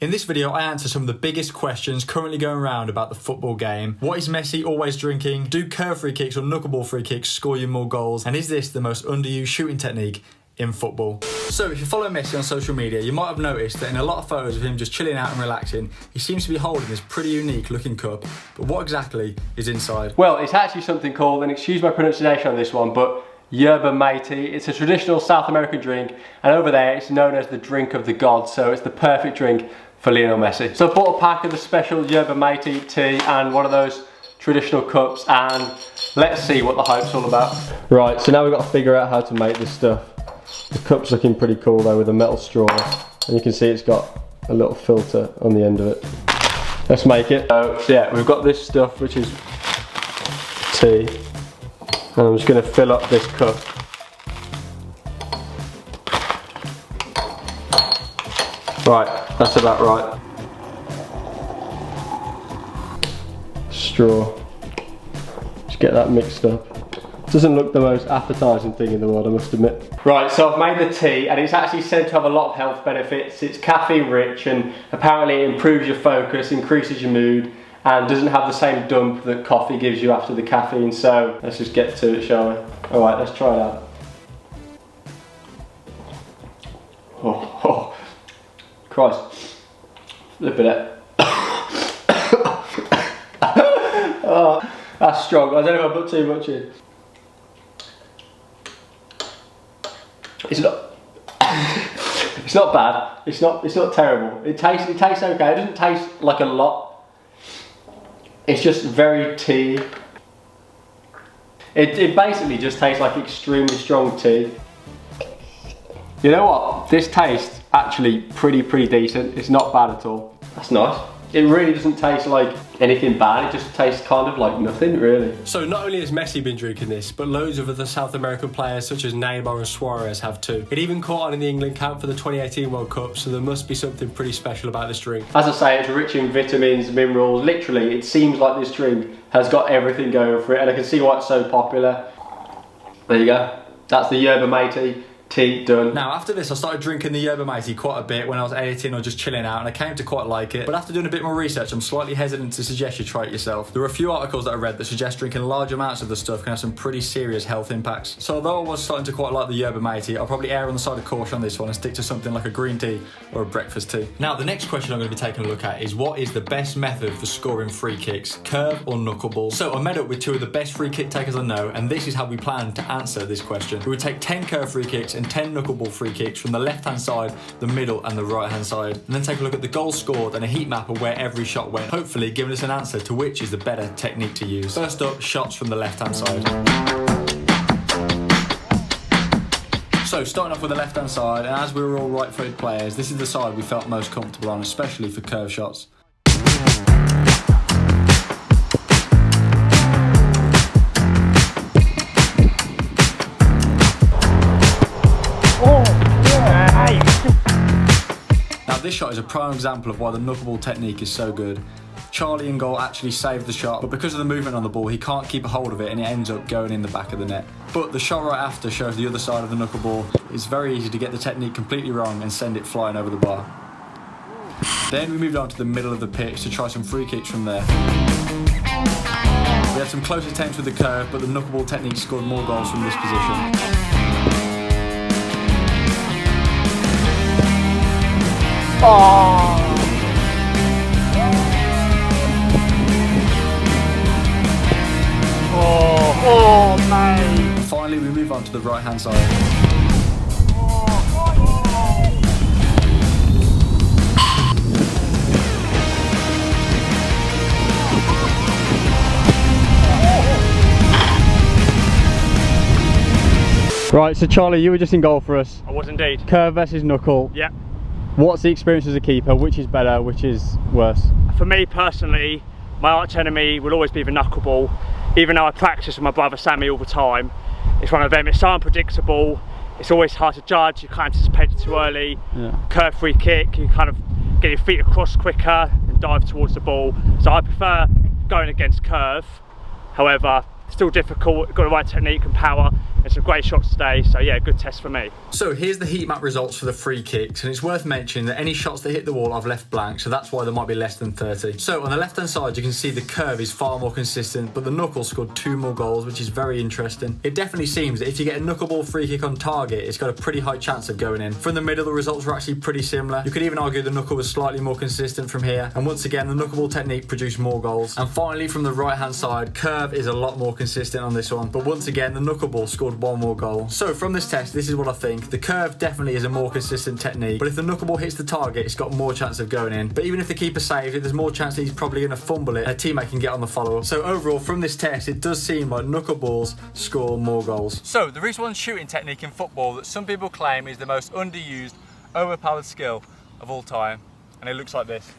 In this video, I answer some of the biggest questions currently going around about the football game. What is Messi always drinking? Do curve free kicks or knuckleball free kicks score you more goals? And is this the most underused shooting technique in football? So if you follow Messi on social media, you might have noticed that in a lot of photos of him just chilling out and relaxing, he seems to be holding this pretty unique looking cup. But what exactly is inside? Well, it's actually something called, and excuse my pronunciation on this one, but yerba mate. It's a traditional South American drink, and over there it's known as the drink of the gods, so it's the perfect drink for Lionel Messi. So I bought a pack of the special yerba mate tea and one of those traditional cups, and let's see what the hype's all about. Right, so now we've got to figure out how to make this stuff. The cup's looking pretty cool though, with a metal straw, and you can see it's got a little filter on the end of it. Let's make it. So yeah, we've got this stuff which is tea, and I'm just going to fill up this cup. Right, that's about right. Straw. Just get that mixed up. Doesn't look the most appetising thing in the world, I must admit. Right, so I've made the tea, and it's actually said to have a lot of health benefits. It's caffeine rich, and apparently it improves your focus, increases your mood, and doesn't have the same dump that coffee gives you after the caffeine. So let's just get to it, shall we? Alright, let's try that. Oh, Christ. Flip it. Oh, that's strong. I don't know if I put too much in. It's not. It's not bad. It's not terrible. It tastes okay. It doesn't taste like a lot. It's just very tea. It basically just tastes like extremely strong tea. You know what? This tastes actually pretty decent. It's not bad at all. That's nice. It really doesn't taste like anything bad, it just tastes kind of like nothing, really. So not only has Messi been drinking this, but loads of other South American players such as Neymar and Suarez have too. It even caught on in the England camp for the 2018 World Cup, so there must be something pretty special about this drink. As I say, it's rich in vitamins, minerals. Literally, it seems like this drink has got everything going for it, and I can see why it's so popular. There you go. That's the yerba mate tea done. Now after this I started drinking the yerba mate quite a bit when I was editing or just chilling out, and I came to quite like it, but after doing a bit more research I'm slightly hesitant to suggest you try it yourself. There are a few articles that I read that suggest drinking large amounts of the stuff can have some pretty serious health impacts. So although I was starting to quite like the yerba mate, I'll probably err on the side of caution on this one and stick to something like a green tea or a breakfast tea. Now the next question I'm going to be taking a look at is, what is the best method for scoring free kicks, curve or knuckleball? So I met up with two of the best free kick takers I know, and this is how we plan to answer this question. We would take 10 curve free kicks and 10 knuckleball free kicks from the left hand side, the middle and the right hand side, and then take a look at the goals scored and a heat map of where every shot went, hopefully giving us an answer to which is the better technique to use. First up, shots from the left hand side. So starting off with the left hand side, and as we were all right footed players, this is the side we felt most comfortable on, especially for curve shots. This shot is a prime example of why the knuckleball technique is so good. Charlie in goal actually saved the shot, but because of the movement on the ball he can't keep a hold of it and it ends up going in the back of the net. But the shot right after shows the other side of the knuckleball. It's very easy to get the technique completely wrong and send it flying over the bar. Then we moved on to the middle of the pitch to try some free kicks from there. We had some close attempts with the curve, but the knuckleball technique scored more goals from this position. Oh, mate. Finally, we move on to the right hand side. Right, so Charlie, you were just in goal for us. I was indeed. Curve versus knuckle. Yep. What's the experience as a keeper? Which is better, which is worse? For me personally, my arch enemy will always be the knuckleball. Even though I practice with my brother Sammy all the time, it's one of them. It's so unpredictable. It's always hard to judge. You can't anticipate it too early. Yeah. Curve free kick, you kind of get your feet across quicker and dive towards the ball. So I prefer going against curve. However, still difficult. Got the right technique and power. It's some great shots today, so yeah, good test for me. So here's the heat map results for the free kicks, and it's worth mentioning that any shots that hit the wall I've left blank, so that's why there might be less than 30. So on the left hand side you can see the curve is far more consistent, but the knuckle scored 2 more goals, which is very interesting. It definitely seems that if you get a knuckleball free kick on target, it's got a pretty high chance of going in. From the middle, the results were actually pretty similar. You could even argue the knuckle was slightly more consistent from here, and once again the knuckleball technique produced more goals. And finally, from the right hand side, curve is a lot more consistent on this one, but once again the knuckleball scored 1 more goal. So from this test, this is what I think. The curve definitely is a more consistent technique, but if the knuckleball hits the target, it's got more chance of going in. But even if the keeper saves it, there's more chance that he's probably going to fumble it and a teammate can get on the follow-up. So overall, from this test, it does seem like knuckleballs score more goals. So there is one shooting technique in football that some people claim is the most underused, overpowered skill of all time, and it looks like this.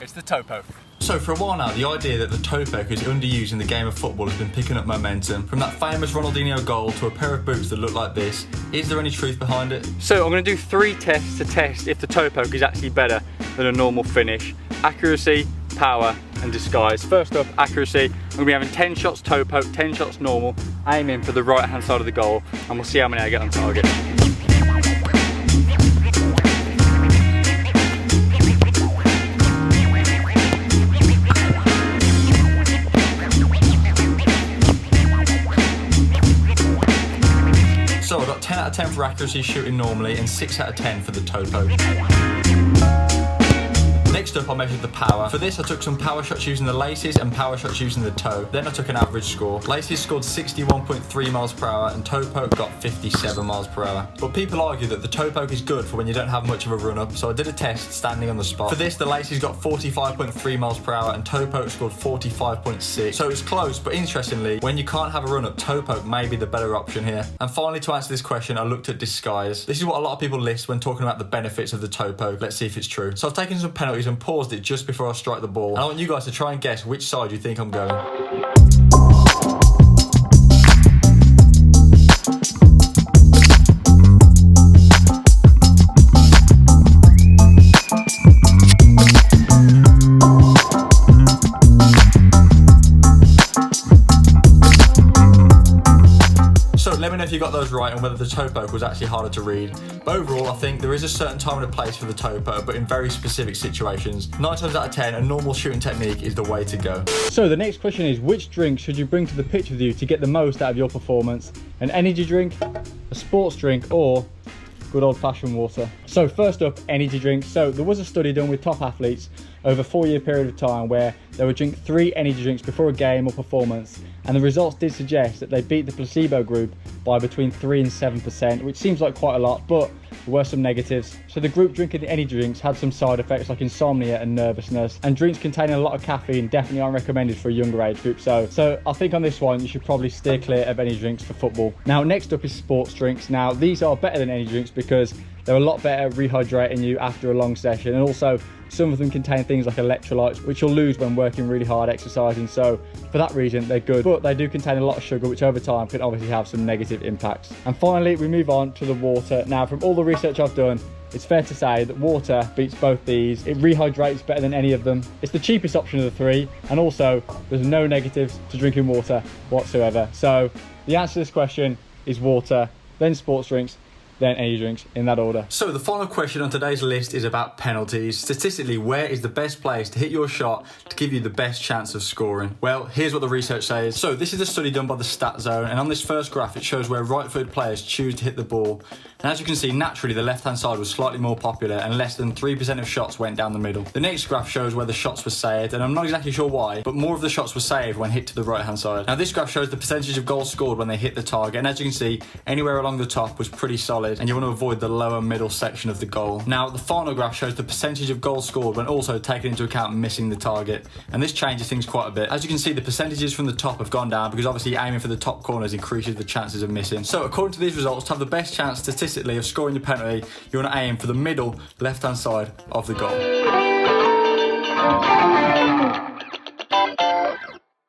It's the toe poke. So for a while now, the idea that the toe poke is underused in the game of football has been picking up momentum. From that famous Ronaldinho goal to a pair of boots that look like this, is there any truth behind it? So I'm going to do 3 tests to test if the toe poke is actually better than a normal finish. Accuracy, power and disguise. First up, accuracy. I'm going to be having 10 shots toe poke, 10 shots normal, aiming for the right hand side of the goal, and we'll see how many I get on target. So I got 10 out of 10 for accuracy shooting normally and 6 out of 10 for the toe poke. Next up, I measured the power. For this, I took some power shots using the laces and power shots using the toe. Then I took an average score. Laces scored 61.3 miles per hour and toe poke got 57 miles per hour. But people argue that the toe poke is good for when you don't have much of a run up, so I did a test standing on the spot. For this, the laces got 45.3 miles per hour and toe poke scored 45.6. So it's close, but interestingly, when you can't have a run up, toe poke may be the better option here. And finally, to answer this question, I looked at disguise. This is what a lot of people list when talking about the benefits of the toe poke. Let's see if it's true. So I've taken some penalties and paused it just before I strike the ball. And I want you guys to try and guess which side you think I'm going. Let me know if you got those right and whether the toe poke was actually harder to read. But overall, I think there is a certain time and a place for the toe poke, but in very specific situations. 9 times out of 10, a normal shooting technique is the way to go. So the next question is, which drink should you bring to the pitch with you to get the most out of your performance? An energy drink, a sports drink, or good old-fashioned water? So first up, energy drinks. So there was a study done with top athletes over a 4-year period of time where they would drink 3 energy drinks before a game or performance, and the results did suggest that they beat the placebo group by between 3 and 7%, which seems like quite a lot, but there were some negatives. So the group drinking the energy drinks had some side effects like insomnia and nervousness, and drinks containing a lot of caffeine definitely aren't recommended for a younger age group. So I think on this one you should probably steer clear of energy drinks for football. Now next up is sports drinks. Now these are better than energy drinks because they're a lot better rehydrating you after a long session, and also some of them contain things like electrolytes, which you'll lose when working really hard exercising. So for that reason, they're good, but they do contain a lot of sugar, which over time can obviously have some negative impacts. And finally, we move on to the water. Now, from all the research I've done, it's fair to say that water beats both these. It rehydrates better than any of them. It's the cheapest option of the 3, and also there's no negatives to drinking water whatsoever. So the answer to this question is water, then sports drinks, then energy drinks, in that order. So the final question on today's list is about penalties. Statistically, where is the best place to hit your shot to give you the best chance of scoring? Well, here's what the research says. So this is a study done by the Stat Zone, and on this first graph it shows where right-footed players choose to hit the ball. And as you can see, naturally the left-hand side was slightly more popular and less than 3% of shots went down the middle. The next graph shows where the shots were saved, and I'm not exactly sure why, but more of the shots were saved when hit to the right-hand side. Now this graph shows the percentage of goals scored when they hit the target, and as you can see, anywhere along the top was pretty solid, and you want to avoid the lower middle section of the goal. Now the final graph shows the percentage of goals scored when also taking into account missing the target, and this changes things quite a bit. As you can see, the percentages from the top have gone down because obviously aiming for the top corners increases the chances of missing. So according to these results, to have the best chance statistically of scoring your penalty, you want to aim for the middle left-hand side of the goal.